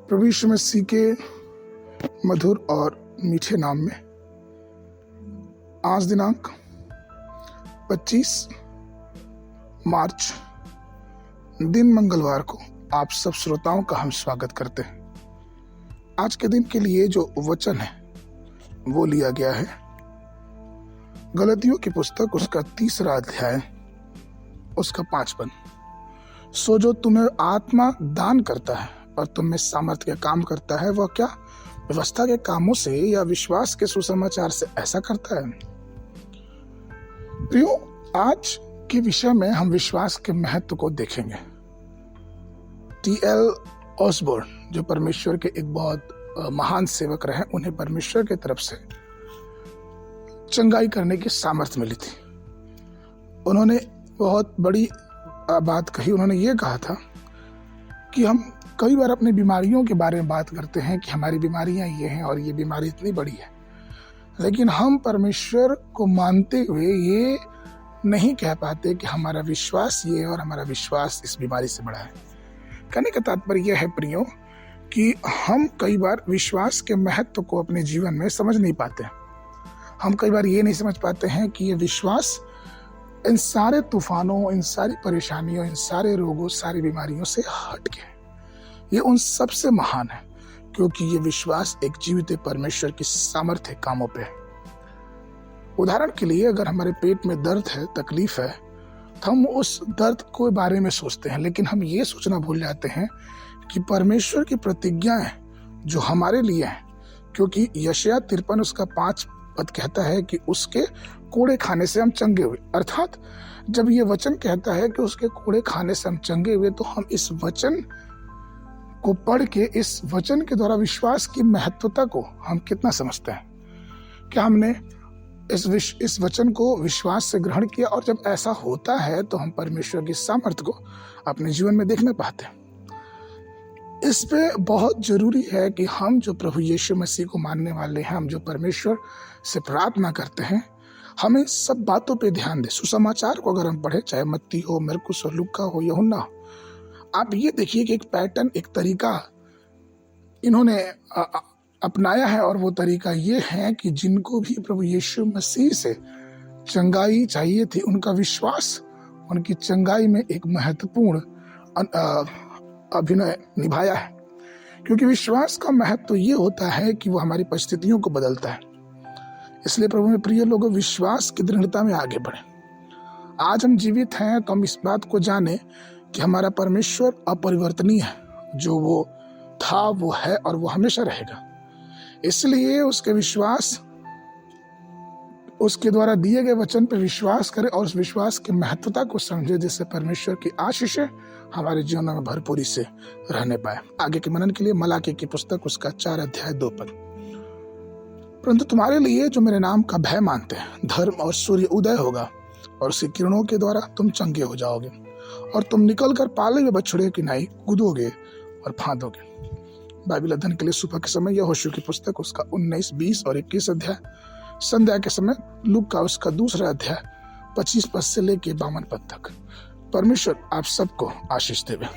प्रभु यीशु मसीह के मधुर और मीठे नाम में आज दिनांक 25 मार्च दिन मंगलवार को आप सब श्रोताओं का हम स्वागत करते हैं। आज के दिन के लिए जो वचन है वो लिया गया है गलतियों की पुस्तक उसका 3 अध्याय उसका 5 पद। सो जो तुम्हें आत्मा दान करता है और तुम में सामर्थ्य के काम करता है वह क्या व्यवस्था के कामों से या विश्वास के सुसमाचार से ऐसा करता है? प्रियो, आज के विषय में हम विश्वास के महत्व को देखेंगे। T.L. ऑसबोर्न जो परमेश्वर के एक बहुत महान सेवक रहे, उन्हें परमेश्वर की तरफ से चंगाई करने की सामर्थ्य मिली थी। उन्होंने बहुत बड़ी बात कही। उन्होंने ये कहा था कि हम कई बार अपनी बीमारियों के बारे में बात करते हैं कि हमारी बीमारियां ये हैं और ये बीमारी इतनी बड़ी है, लेकिन हम परमेश्वर को मानते हुए ये नहीं कह पाते कि हमारा विश्वास ये है और हमारा विश्वास इस बीमारी से बड़ा है। कहने का तात्पर्य यह है प्रियो कि हम कई बार विश्वास के महत्व को अपने जीवन में समझ नहीं पाते। हम कई बार ये नहीं समझ पाते हैं कि ये विश्वास इन सारे तूफानों, इन सारी परेशानियों, इन सारे रोगों, सारी बीमारियों से हट के ये उन सबसे महान है, क्योंकि ये विश्वास एक जीवित परमेश्वर की सामर्थ्य कामों पे है। उदाहरण के लिए, अगर हमारे पेट में दर्द है, तकलीफ है, तो हम उस दर्द के बारे में सोचते हैं, लेकिन हम ये सोचना भूल जाते हैं कि परमेश्वर की प्रतिज्ञाएं जो हमारे लिए हैं, क्योंकि यशायाह 53 उसका 5 पद कहता है कि उसके कोड़े खाने से हम चंगे हुए। अर्थात जब ये वचन कहता है कि उसके कोड़े खाने से हम चंगे हुए, तो हम इस वचन को पढ़ के, इस वचन के द्वारा विश्वास की महत्वता को हम कितना समझते हैं। क्या हमने इस वचन को विश्वास से ग्रहण किया? और जब ऐसा होता है तो हम परमेश्वर की सामर्थ्य को अपने जीवन में देखने पाते हैं। इस पे बहुत जरूरी है कि हम जो प्रभु यीशु मसीह को मानने वाले हैं, हम जो परमेश्वर से प्रार्थना करते हैं, हमें सब बातों पे ध्यान दें। सुसमाचार को अगर हम पढ़े, चाहे मत्ती हो, मरकुस हो, लूका हो, यूहन्ना हो, आप ये देखिए कि एक पैटर्न, एक तरीका इन्होंने अपनाया है, और वो तरीका ये है कि जिनको भी प्रभु यीशु मसीह से चंगाई चाहिए थी, उनका विश्वास उनकी चंगाई में एक महत्वपूर्ण अभिनय निभाया है। क्योंकि विश्वास का महत्व तो ये होता है कि वो हमारी परिस्थितियों को बदलता है। इसलिए प्रभु में प्रिय लोगों, विश्वास की दृढ़ता में आगे बढ़े। आज हम जीवित हैं तो हम इस बात को जाने कि हमारा परमेश्वर अपरिवर्तनीय है। जो वो था, वो है और वो हमेशा रहेगा। इसलिए उसके विश्वास, उसके द्वारा दिए गए वचन पर विश्वास करें और उस विश्वास की महत्वता को समझे, जिससे परमेश्वर की आशीषें हमारे जीवन में भरपूरी से रहने पाए। आगे के मनन के लिए मलाकी की पुस्तक उसका 4 अध्याय 2 पद। परंतु तुम्हारे लिए जो मेरे नाम का भय मानते हैं, धर्म और सूर्य उदय होगा और उसकी किरणों के द्वारा तुम चंगे हो जाओगे, और तुम निकलकर पाले हुए बछड़े की नाई कूदोगे और फांदोगे। बाइबल अध्ययन के लिए सुबह के समय यहोशू की पुस्तक उसका 19, 20 और 21 अध्याय, संध्या के समय लूका उसका 2 अध्याय 25 पद से लेके 52 पद तक। परमेश्वर आप सबको आशीष देवे।